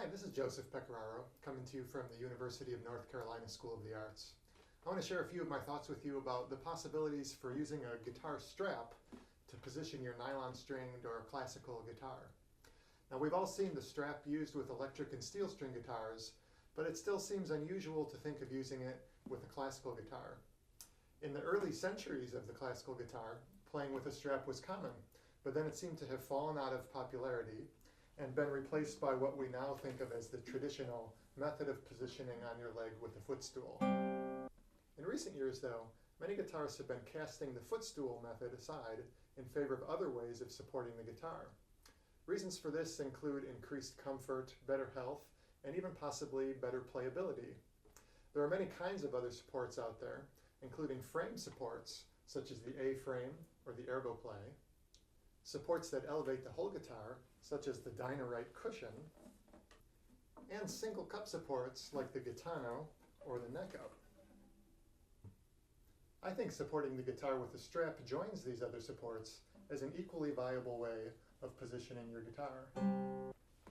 Hi, this is Joseph Pecoraro, coming to you from the University of North Carolina School of the Arts. I want to share a few of my thoughts with you about the possibilities for using a guitar strap to position your nylon stringed or classical guitar. Now, we've all seen the strap used with electric and steel string guitars, but it still seems unusual to think of using it with a classical guitar. In the early centuries of the classical guitar, playing with a strap was common, but then it seemed to have fallen out of popularity and been replaced by what we now think of as the traditional method of positioning on your leg with a footstool. In recent years, though, many guitarists have been casting the footstool method aside in favor of other ways of supporting the guitar. Reasons for this include increased comfort, better health, and even possibly better playability. There are many kinds of other supports out there, including frame supports, such as the A-frame or the ErgoPlay, supports that elevate the whole guitar, such as the Dynorite cushion, and single cup supports like the Gitano or the Necco. I think supporting the guitar with a strap joins these other supports as an equally viable way of positioning your guitar.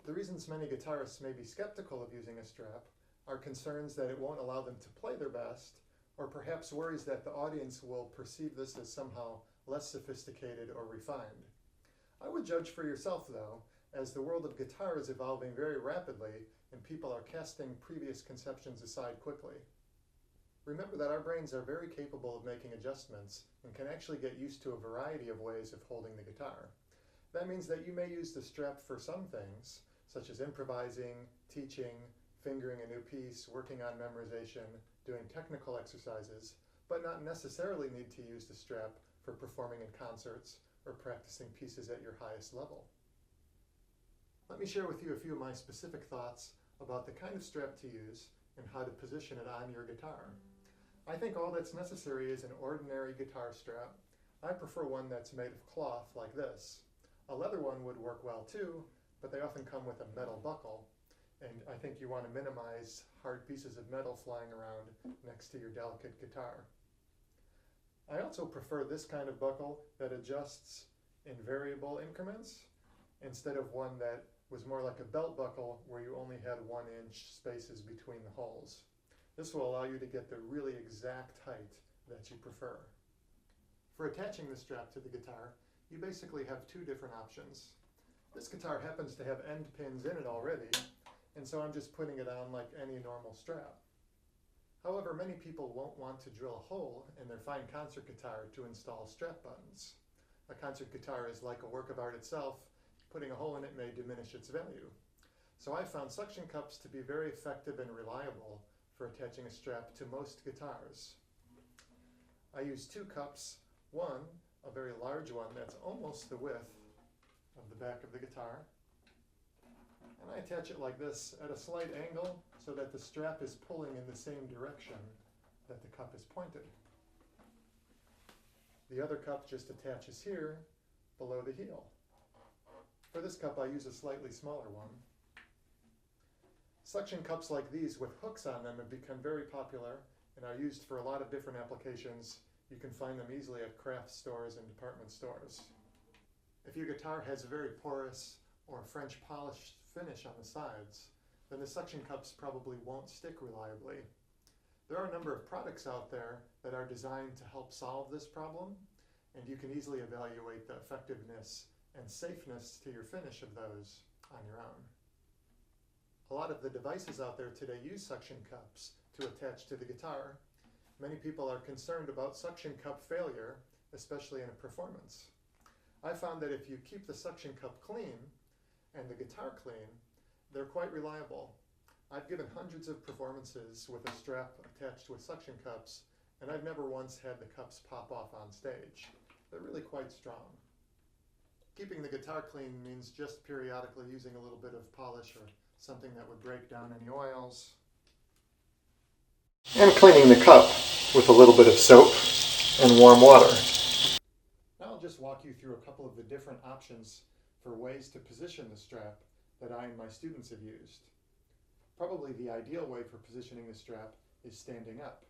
The reasons many guitarists may be skeptical of using a strap are concerns that it won't allow them to play their best, or perhaps worries that the audience will perceive this as somehow less sophisticated or refined. I would judge for yourself, though, as the world of guitar is evolving very rapidly and people are casting previous conceptions aside quickly. Remember that our brains are very capable of making adjustments and can actually get used to a variety of ways of holding the guitar. That means that you may use the strap for some things, such as improvising, teaching, fingering a new piece, working on memorization, doing technical exercises, but not necessarily need to use the strap for performing in concerts or practicing pieces at your highest level. Let me share with you a few of my specific thoughts about the kind of strap to use and how to position it on your guitar. I think all that's necessary is an ordinary guitar strap. I prefer one that's made of cloth like this. A leather one would work well too, but they often come with a metal buckle, and I think you want to minimize hard pieces of metal flying around next to your delicate guitar. I also prefer this kind of buckle that adjusts in variable increments instead of one that was more like a belt buckle where you only had 1-inch spaces between the holes. This will allow you to get the really exact height that you prefer. For attaching the strap to the guitar, you basically have two different options. This guitar happens to have end pins in it already, and so I'm just putting it on like any normal strap. However, many people won't want to drill a hole in their fine concert guitar to install strap buttons. A concert guitar is like a work of art itself. Putting a hole in it may diminish its value. So I found suction cups to be very effective and reliable for attaching a strap to most guitars. I use two cups, one, a very large one that's almost the width of the back of the guitar, and I attach it like this at a slight angle so that the strap is pulling in the same direction that the cup is pointed. The other cup just attaches here below the heel. For this cup I use a slightly smaller one. Suction cups like these with hooks on them have become very popular and are used for a lot of different applications. You can find them easily at craft stores and department stores. If your guitar has a very porous or French polished finish on the sides, then the suction cups probably won't stick reliably. There are a number of products out there that are designed to help solve this problem, and you can easily evaluate the effectiveness and safeness to your finish of those on your own. A lot of the devices out there today use suction cups to attach to the guitar. Many people are concerned about suction cup failure, especially in a performance. I found that if you keep the suction cup clean and the guitar clean, they're quite reliable. I've given hundreds of performances with a strap attached with suction cups, and I've never once had the cups pop off on stage. They're really quite strong. Keeping the guitar clean means just periodically using a little bit of polish or something that would break down any oils, and cleaning the cup with a little bit of soap and warm water. Now I'll just walk you through a couple of the different options for ways to position the strap that I and my students have used. Probably the ideal way for positioning the strap is standing up.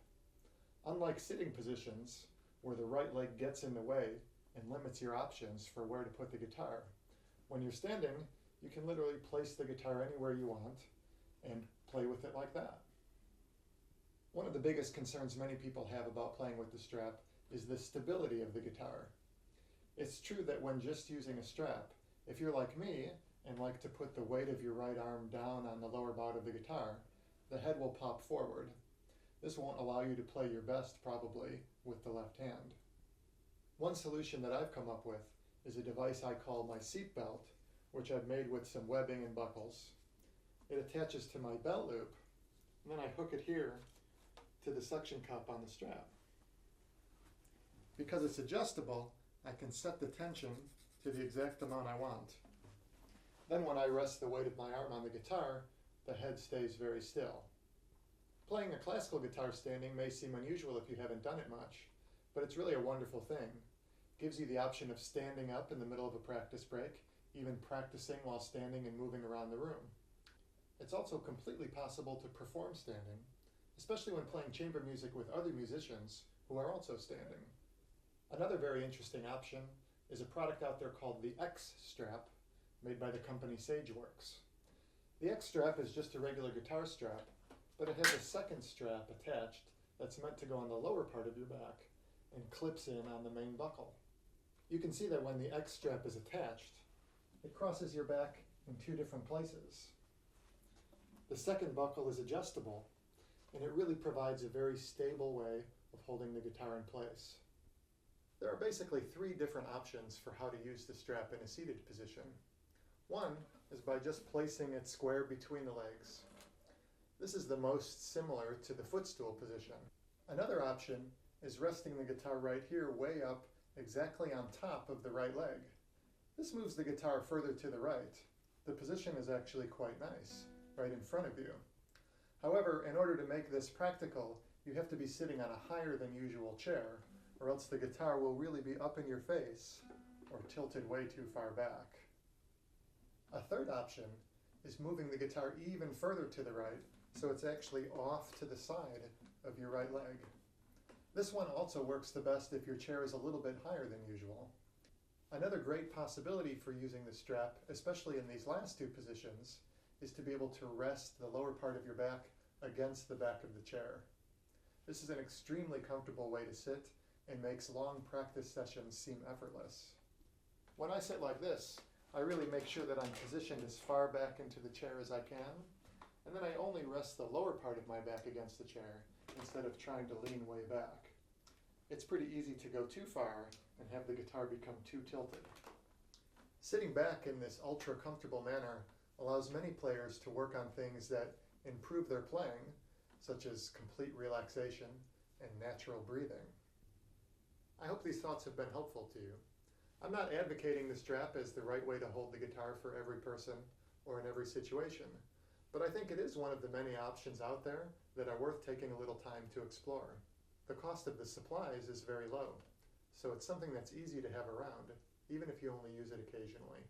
Unlike sitting positions, where the right leg gets in the way and limits your options for where to put the guitar, when you're standing, You can literally place the guitar anywhere you want and play with it like that. One of the biggest concerns many people have about playing with the strap is the stability of the guitar. It's true that when just using a strap, if you're like me and like to put the weight of your right arm down on the lower bout of the guitar, the head will pop forward. This won't allow you to play your best, probably, with the left hand. One solution that I've come up with is a device I call my seat belt, which I've made with some webbing and buckles. It attaches to my belt loop, and then I hook it here to the suction cup on the strap. Because it's adjustable, I can set the tension to the exact amount I want. Then when I rest the weight of my arm on the guitar, the head stays very still. Playing a classical guitar standing may seem unusual if you haven't done it much, but it's really a wonderful thing. It gives you the option of standing up in the middle of a practice break, even practicing while standing and moving around the room. It's also completely possible to perform standing, especially when playing chamber music with other musicians who are also standing. Another very interesting option is a product out there called the X Strap, made by the company Sageworks. The X Strap is just a regular guitar strap, but it has a second strap attached that's meant to go on the lower part of your back and clips in on the main buckle. You can see that when the X Strap is attached, it crosses your back in two different places. The second buckle is adjustable, and it really provides a very stable way of holding the guitar in place. There are basically three different options for how to use the strap in a seated position. One is by just placing it square between the legs. This is the most similar to the footstool position. Another option is resting the guitar right here way up exactly on top of the right leg. This moves the guitar further to the right. The position is actually quite nice, right in front of you. However, in order to make this practical, you have to be sitting on a higher than usual chair, or else the guitar will really be up in your face or tilted way too far back. A third option is moving the guitar even further to the right, so it's actually off to the side of your right leg. This one also works the best if your chair is a little bit higher than usual. Another great possibility for using the strap, especially in these last two positions, is to be able to rest the lower part of your back against the back of the chair. This is an extremely comfortable way to sit and makes long practice sessions seem effortless. When I sit like this, I really make sure that I'm positioned as far back into the chair as I can, and then I only rest the lower part of my back against the chair instead of trying to lean way back. It's pretty easy to go too far and have the guitar become too tilted. Sitting back in this ultra comfortable manner allows many players to work on things that improve their playing, such as complete relaxation and natural breathing. I hope these thoughts have been helpful to you. I'm not advocating the strap as the right way to hold the guitar for every person or in every situation, but I think it is one of the many options out there that are worth taking a little time to explore. The cost of the supplies is very low, so it's something that's easy to have around, even if you only use it occasionally.